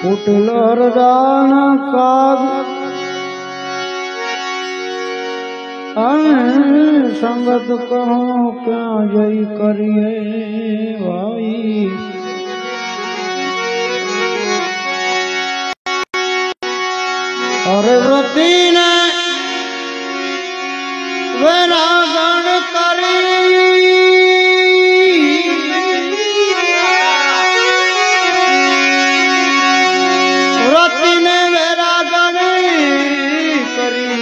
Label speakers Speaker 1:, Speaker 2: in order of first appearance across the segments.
Speaker 1: कुटिल हरदान काग संगत कहो क्या जय करिए भाई। अरे व्रती ने वैरागण करी व्रती ने वैरागण करी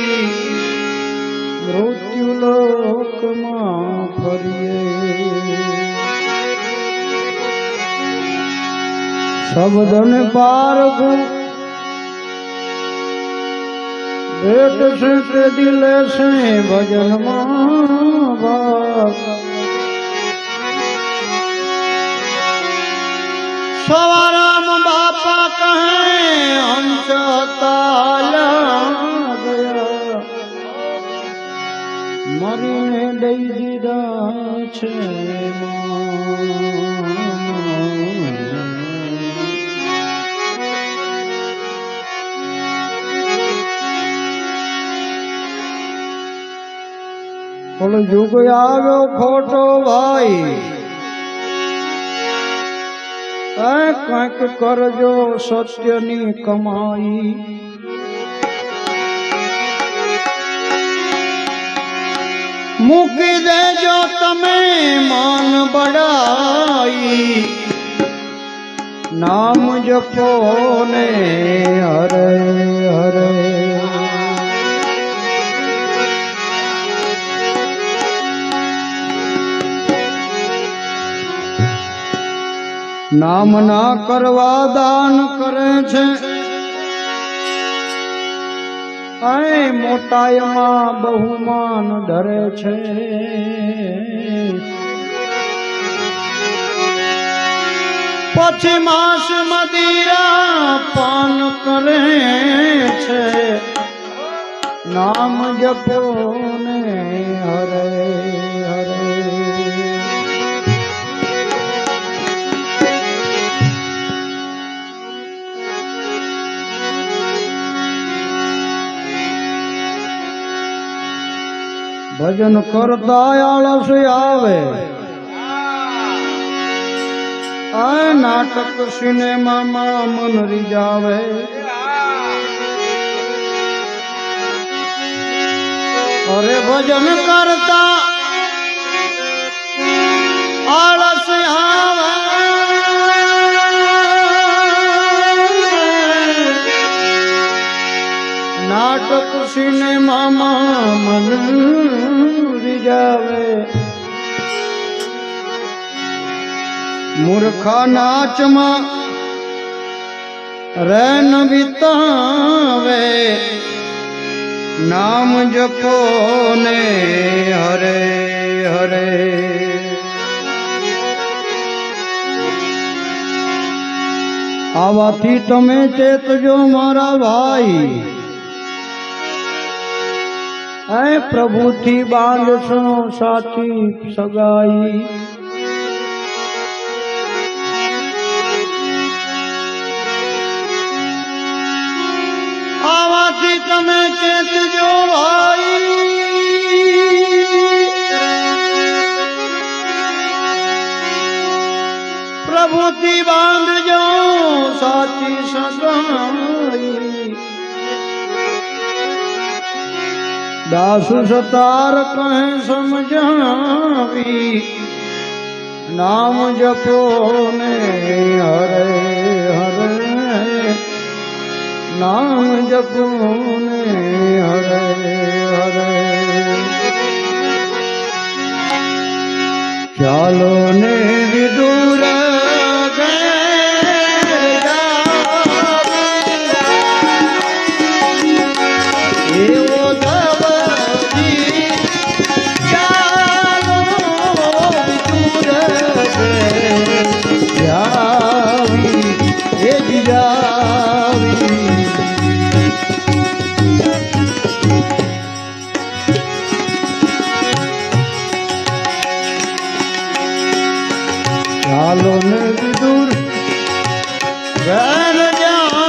Speaker 1: मृत्यु लोक मां फरिए। शब्दन पारगु भेट से दिल से भजन सवाराम बापा कहे हंस ताला गया मरीने दई दीदा छे बोलो युग आव्यो खोटो भाई कंक करजो सत्यनी कमाई। मूकी देजो तमे मान बढ़ाई नाम जपो ने हरे हरे। नाम ना करवा दान करे छे आए मोटाई मां बहुमान धरे छे। पछी मांस मदिरा पान करे छे नाम जपो ने हरे हरे। भजन करता आलस आवे नाटक सिनेमा में मन रिजावे। अरे भजन करता आलस आवे नाटक सिनेमा में मन रिजावे। मूर्खा नाच में रैन बितावे नाम जपो ने हरे हरे। आवाथी तमे चेतजो मारा भाई ऐ प्रभु थी बांध सुनो साची सगाई। आवाथी तमे चेतजो भाई प्रभु थी बांध जो साची सगाई। दास सतार कहे समझावी नाम जपो ने हरे हरे नाम जपो ने हरे हरे। चालो ने विदुर चालो ने विदुर घर जा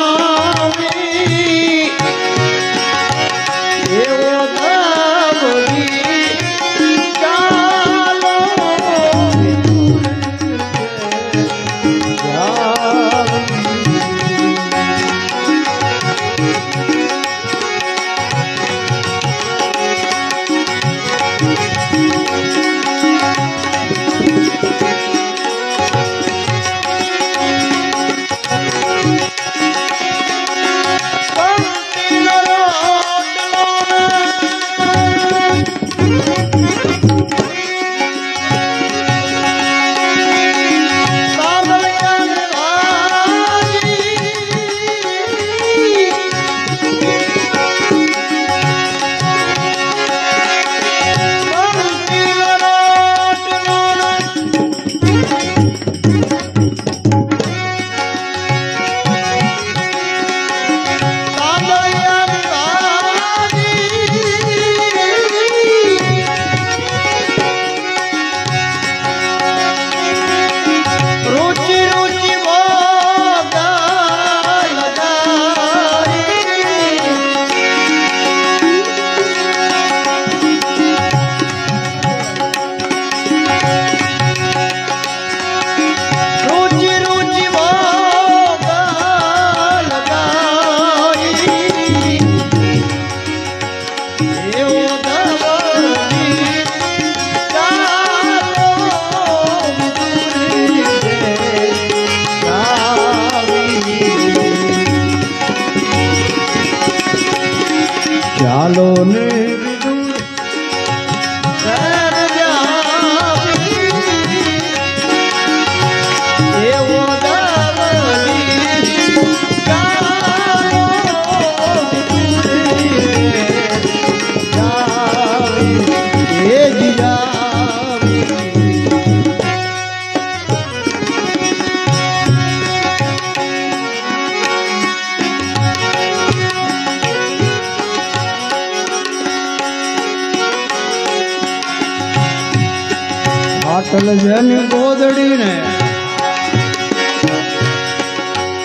Speaker 1: પાટલ જેની ગોદડી ને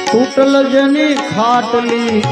Speaker 1: તૂટલ જેની ખાટલી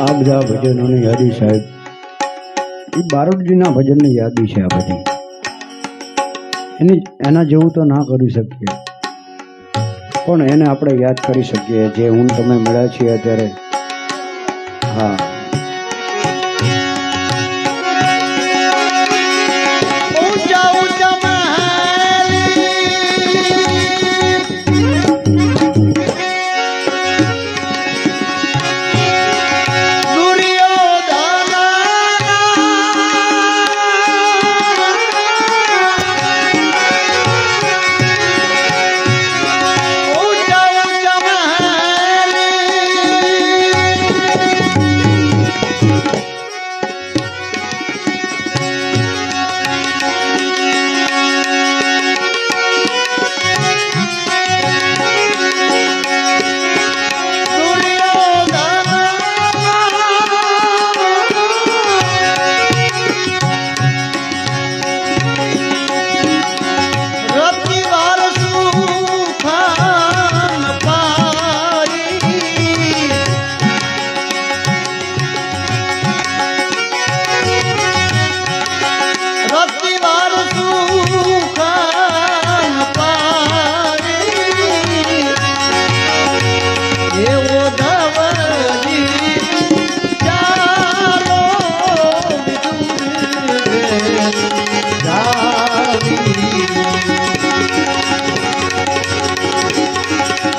Speaker 1: આ બધા ભજનોની યાદી સાહેબ એ બારોટજીના ભજનની યાદી છે આ બધી એના જેવું તો ના કરી શકીએ પણ એને આપણે યાદ કરી શકીએ જે હું તમે મળ્યા છીએ અત્યારે હા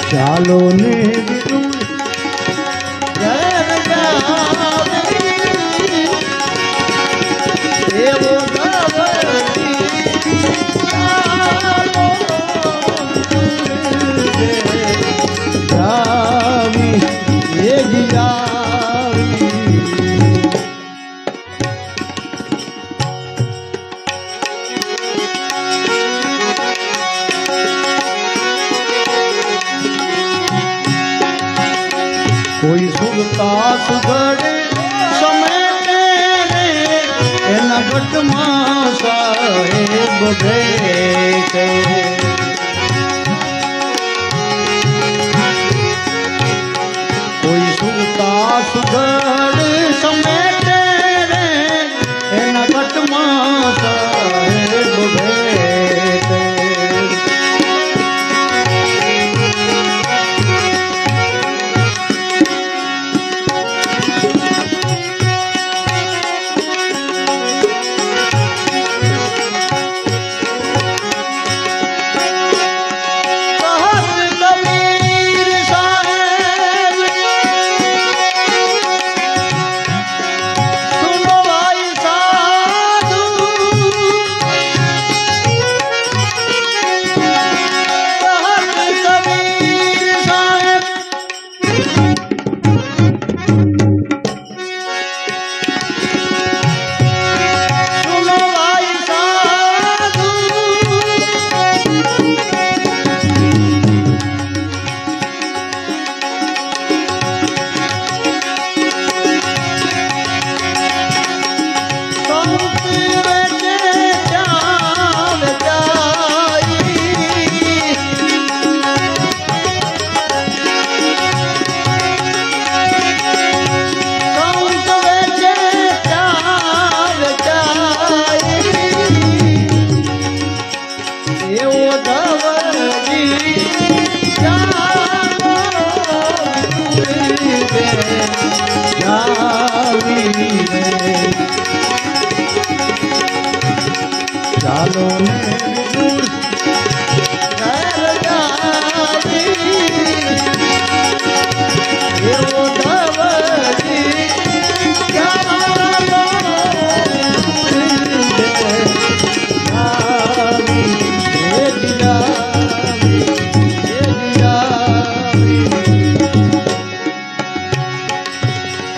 Speaker 1: ચાલો ને
Speaker 2: કોઈ સુરતા સુગડે સમેટે રે એના ઘટમાં સાહેબ ભેટે